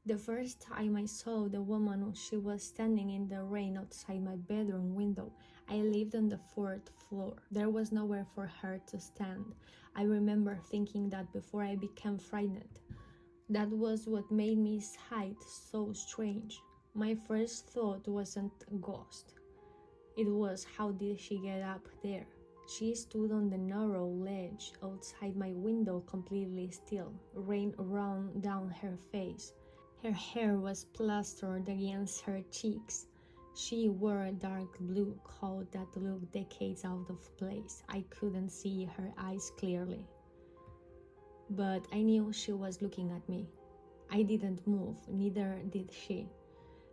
The first time I saw the woman, she was standing in the rain outside my bedroom window. I lived on the 4th floor. There was nowhere for her to stand. I remember thinking that before I became frightened. That was what made me sight so strange. My first thought wasn't a ghost. It was, how did she get up there? She stood on the narrow ledge outside my window, completely still. Rain ran down her face. Her hair was plastered against her cheeks. She wore a dark blue coat that looked decades out of place. I couldn't see her eyes clearly, but I knew she was looking at me. I didn't move, neither did she.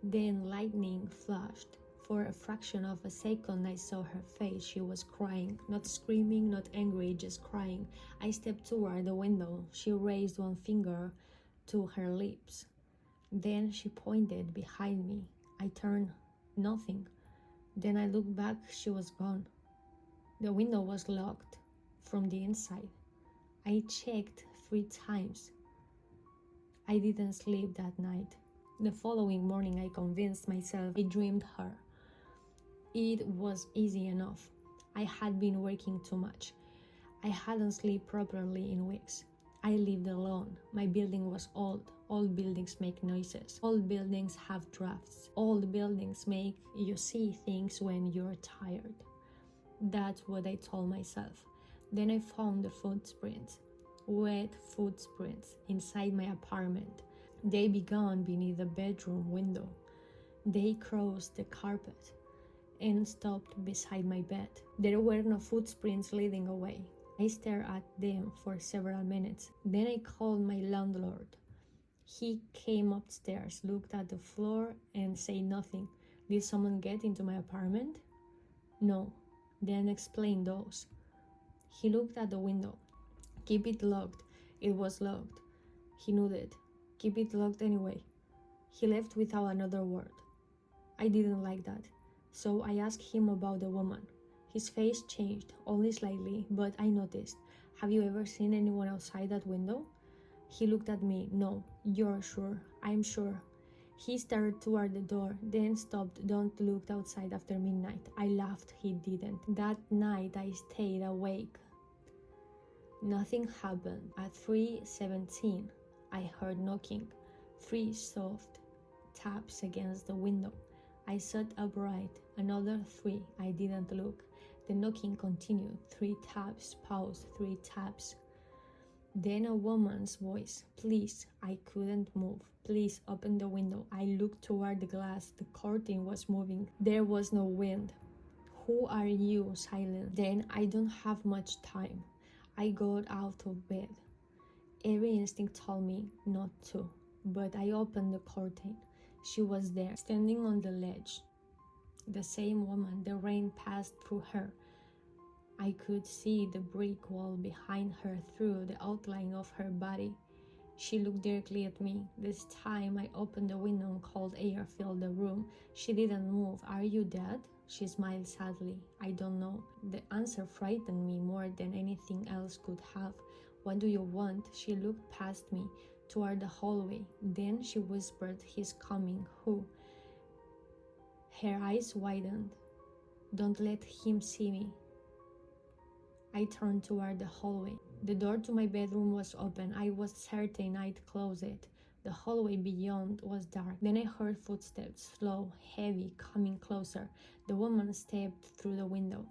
Then lightning flashed. For a fraction of a second I saw her face. She was crying, not screaming, not angry, just crying. I stepped toward the window. She raised one finger to her lips. Then she pointed behind me. I turned, nothing. Then I looked back, she was gone. The window was locked from the inside. I checked 3 times. I didn't sleep that night. The following morning I convinced myself I dreamed her. It was easy enough. I had been working too much. I hadn't slept properly in weeks. I lived alone. My building was old. Old buildings make noises. Old buildings have drafts. Old buildings make you see things when you're tired. That's what I told myself. Then I found the footprints, wet footprints, inside my apartment. They began beneath the bedroom window. They crossed the carpet and stopped beside my bed. There were no footprints leading away. I stared at them for several minutes. Then I called my landlord. He came upstairs, looked at the floor, and said nothing. Did someone get into my apartment? No. Then explain those. He looked at the window. Keep it locked. It was locked. He nodded. Keep it locked anyway. He left without another word. I didn't like that, so I asked him about the woman. His face changed, only slightly, but I noticed. Have you ever seen anyone outside that window? He looked at me. No. You're sure? I'm sure. He stared toward the door, then stopped. Don't look outside after midnight. I laughed. He didn't. That night I stayed awake. Nothing happened. At 3:17, I heard knocking. 3 soft taps against the window. I sat upright. Another 3. I didn't look. The knocking continued. 3 taps, pause, 3 taps. Then a woman's voice. Please. I couldn't move. Please open the window. I looked toward the glass. The curtain was moving. There was no wind. Who are you? Silence. Then I don't have much time. I got out of bed. Every instinct told me not to, but I opened the curtain. She was there, standing on the ledge. The same woman. The rain passed through her. I could see the brick wall behind her through the outline of her body. She looked directly at me. This time I opened the window and cold air filled the room. She didn't move. Are you dead? She smiled sadly. I don't know. The answer frightened me more than anything else could have. What do you want? She looked past me toward the hallway. Then she whispered, he's coming. Who? Her eyes widened. Don't let him see me. I turned toward the hallway. The door to my bedroom was open. I was certain I'd close it. The hallway beyond was dark. Then I heard footsteps, slow, heavy, coming closer. The woman stepped through the window.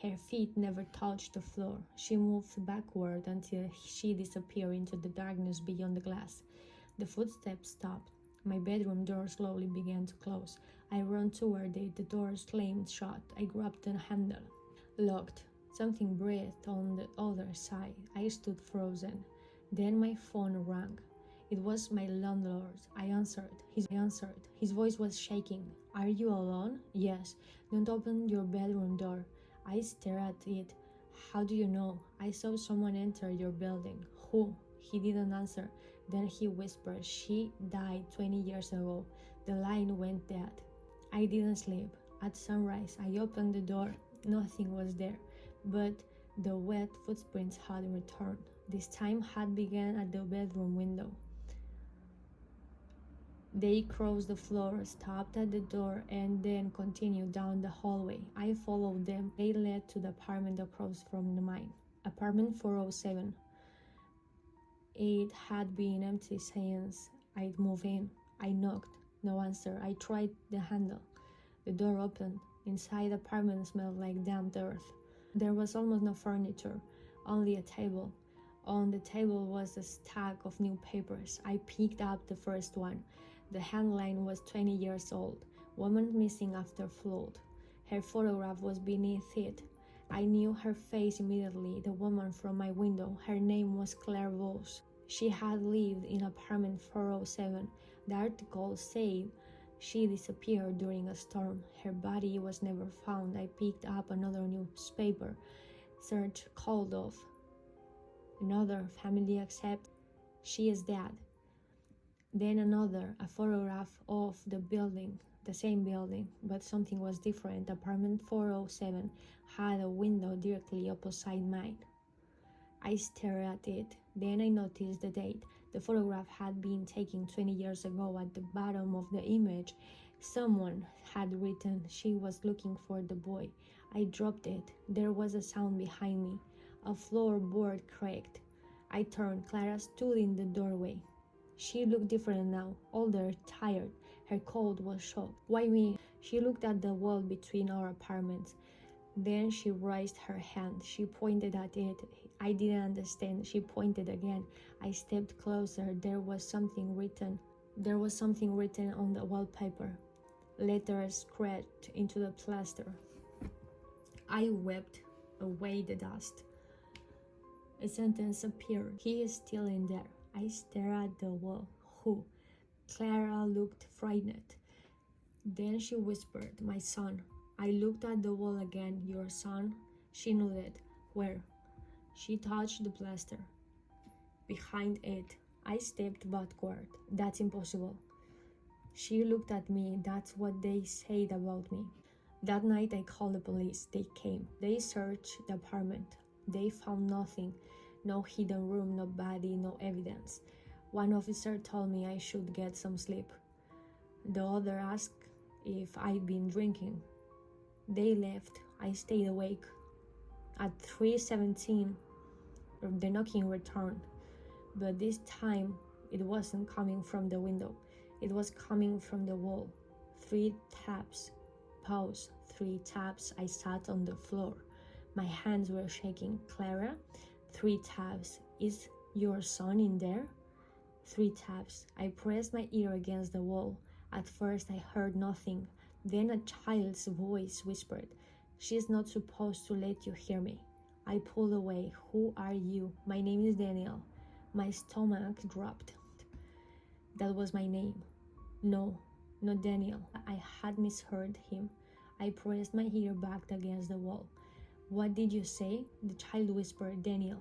Her feet never touched the floor. She moved backward until she disappeared into the darkness beyond the glass. The footsteps stopped. My bedroom door slowly began to close. I ran toward it. The door slammed shut. I grabbed the handle. Locked. Something breathed on the other side. I stood frozen. Then my phone rang. It was my landlord. I answered. His voice was shaking. Are you alone? Yes. Don't open your bedroom door. I stared at it. How do you know? I saw someone enter your building. Who? He didn't answer. Then he whispered, she died 20 years ago. The line went dead. I didn't sleep. At sunrise, I opened the door. Nothing was there, but the wet footprints had returned. This time had begun at the bedroom window. They crossed the floor, stopped at the door, and then continued down the hallway. I followed them. They led to the apartment across from mine. Apartment 407. It had been empty since I'd moved in. I knocked. No answer. I tried the handle. The door opened. Inside the apartment smelled like damp earth. There was almost no furniture, only a table. On the table was a stack of new papers. I picked up the first one. The headline was 20 years old. Woman missing after flood. Her photograph was beneath it. I knew her face immediately, the woman from my window. Her name was Claire Vos. She had lived in apartment 407. The article said she disappeared during a storm. Her body was never found. I picked up another newspaper. Search called off. Another, family accept she is dead. Then another, a photograph of the building, the same building, but something was different. Apartment 407 had a window directly opposite mine. I stared at it. Then I noticed the date. The photograph had been taken 20 years ago. At the bottom of the image, someone had written she was looking for the boy. I dropped it. There was a sound behind me. A floorboard cracked. I turned. Clara stood in the doorway. She looked different now, older, tired. Her coat was shocked. Why me? She looked at the wall between our apartments. Then she raised her hand. She pointed at it. I didn't understand. She pointed again. I stepped closer. There was something written. There was something written on the wallpaper. Letters scratched into the plaster. I wiped away the dust. A sentence appeared. He is still in there. I stared at the wall. Who? Clara looked frightened. Then she whispered, my son. I looked at the wall again. Your son? She nodded. Where? She touched the plaster. Behind it. I stepped backward. That's impossible. She looked at me. That's what they said about me. That night I called the police. They came. They searched the apartment. They found nothing. No hidden room, no body, no evidence. One officer told me I should get some sleep. The other asked if I'd been drinking. They left. I stayed awake. At 3:17, the knocking returned. But this time, it wasn't coming from the window. It was coming from the wall. 3 taps. Pause. 3 taps. I sat on the floor. My hands were shaking. Clara? 3 taps. Is your son in there? 3 taps. I pressed my ear against the wall. At first I heard nothing. Then a child's voice whispered, she's not supposed to let you hear me. I pulled away. Who are you? My name is Daniel. My stomach dropped. That was my name. No, not Daniel. I had misheard him. I pressed my ear back against the wall. What did you say? The child whispered, Daniel.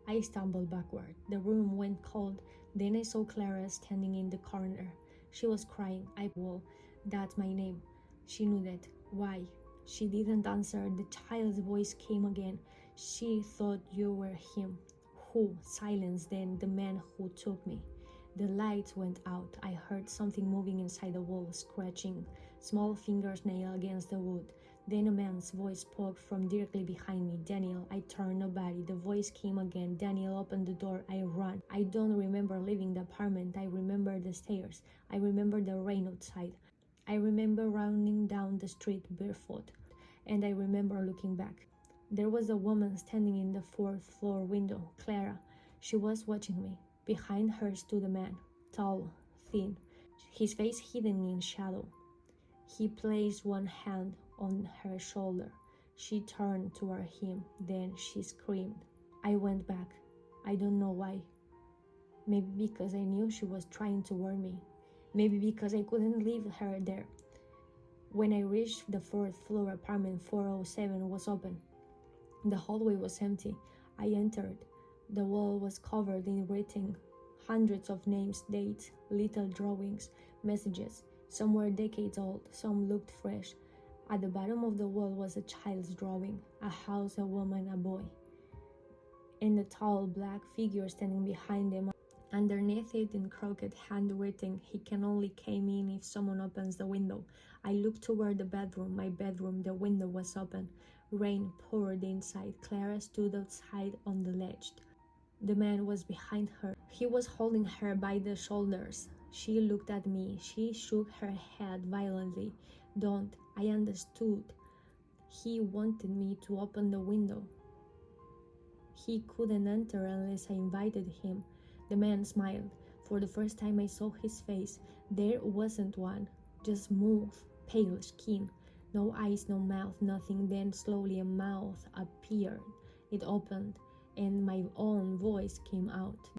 I stumbled backward. The room went cold. Then I saw Clara standing in the corner. She was crying. That's my name. She nodded. Why? She didn't answer. The child's voice came again. She thought you were him. Who? Silence. Then the man who took me. The lights went out. I heard something moving inside the wall, scratching, small fingernail against the wood. Then a man's voice spoke from directly behind me. Daniel. I turned. Nobody. The voice came again. Daniel opened the door. I ran. I don't remember leaving the apartment. I remember the stairs. I remember the rain outside. I remember running down the street barefoot. And I remember looking back. There was a woman standing in the 4th floor window. Clara. She was watching me. Behind her stood a man. Tall. Thin. His face hidden in shadow. He placed one hand on her shoulder. She turned toward him. Then she screamed. I went back. I don't know why. Maybe because I knew she was trying to warn me. Maybe because I couldn't leave her there. When I reached the 4th floor, apartment 407 was open. The hallway was empty. I entered. The wall was covered in writing. Hundreds of names, dates, little drawings, messages. Some were decades old, some looked fresh. At the bottom of the wall was a child's drawing, a house, a woman, a boy. And a tall black figure standing behind them. Underneath it in crooked handwriting, "He can only come in if someone opens the window." I looked toward the bedroom. My bedroom, the window was open. Rain poured inside. Clara stood outside on the ledge. The man was behind her. He was holding her by the shoulders. She looked at me. She shook her head violently. "Don't." I understood. He wanted me to open the window. He couldn't enter unless I invited him. The man smiled. For the first time I saw his face. There wasn't one, just smooth, pale skin. No eyes, no mouth, nothing. Then slowly a mouth appeared. It opened, and my own voice came out.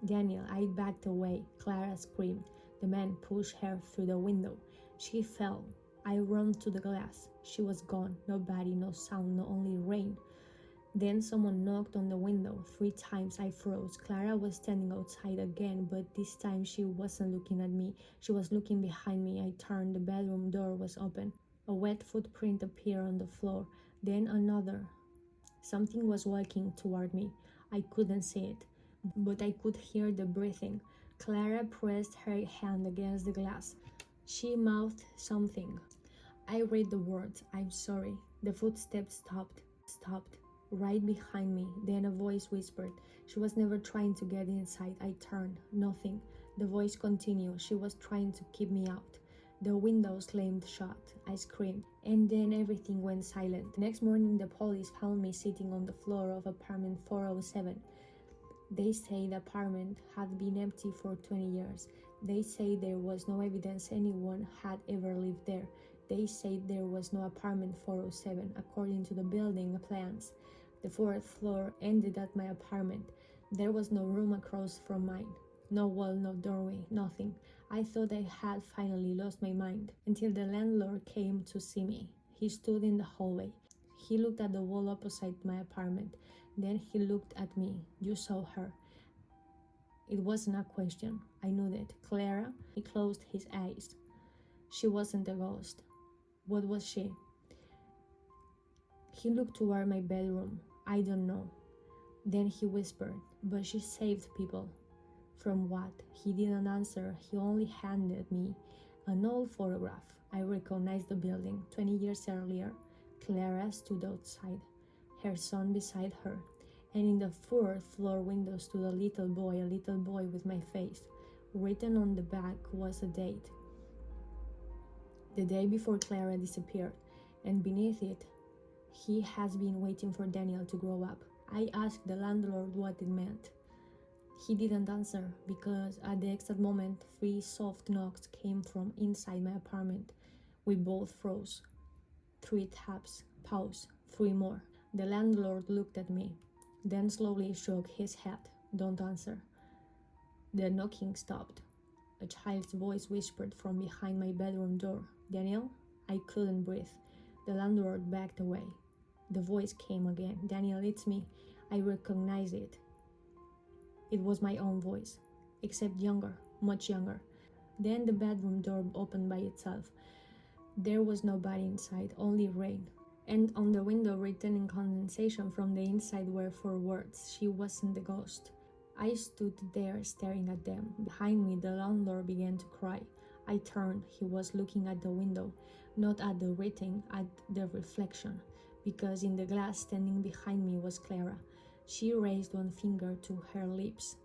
"Daniel." I backed away. Clara screamed. The man pushed her through the window. She fell. I ran to the glass. She was gone. No body, no sound, no only rain. Then someone knocked on the window. 3 times I froze. Clara was standing outside again, but this time she wasn't looking at me. She was looking behind me. I turned. The bedroom door was open. A wet footprint appeared on the floor. Then another. Something was walking toward me. I couldn't see it, but I could hear the breathing. Clara pressed her hand against the glass. She mouthed something. I read the words, "I'm sorry." The footsteps stopped. Right behind me. Then a voice whispered. She was never trying to get inside. I turned. Nothing. The voice continued. She was trying to keep me out. The window slammed shut. I screamed, and then everything went silent. The next morning, the police found me sitting on the floor of apartment 407. They say the apartment had been empty for 20 years. They say there was no evidence anyone had ever lived there. They say there was no apartment 407 according to the building plans. The 4th floor ended at my apartment. There was no room across from mine. No wall, no doorway, nothing. I thought I had finally lost my mind until the landlord came to see me. He stood in the hallway. He looked at the wall opposite my apartment. Then he looked at me. "You saw her." It wasn't a question. I knew that. "Clara?" He closed his eyes. "She wasn't a ghost." "What was she?" He looked toward my bedroom. "I don't know." Then he whispered, "But she saved people." "From what?" He didn't answer. He only handed me an old photograph. I recognized the building. 20 years earlier, Clara stood outside, her son beside her, and in the 4th floor window stood a little boy with my face. Written on the back was a date. The day before Clara disappeared, and beneath it, "He has been waiting for Daniel to grow up." I asked the landlord what it meant. He didn't answer, because at the exact moment 3 soft knocks came from inside my apartment. We both froze. 3 taps, pause, 3 more. The landlord looked at me, then slowly shook his head. "Don't answer." The knocking stopped. A child's voice whispered from behind my bedroom door, "Daniel?" I couldn't breathe. The landlord backed away. The voice came again. "Daniel, it's me." I recognized it. It was my own voice, except younger, much younger. Then the bedroom door opened by itself. There was nobody inside, only rain. And on the window, written in condensation from the inside, were 4 words: "She wasn't the ghost." I stood there staring at them. Behind me, the landlord began to cry. I turned. He was looking at the window, not at the writing, at the reflection, because in the glass standing behind me was Clara. She raised one finger to her lips.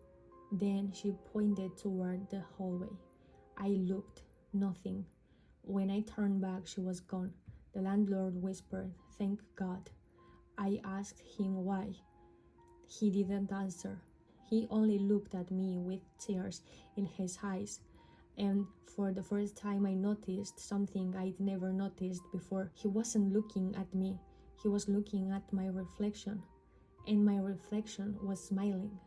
Then she pointed toward the hallway. I looked. Nothing. When I turned back, she was gone. The landlord whispered, "Thank God." I asked him why. He didn't answer. He only looked at me with tears in his eyes. And for the first time I noticed something I'd never noticed before. He wasn't looking at me. He was looking at my reflection. And my reflection was smiling.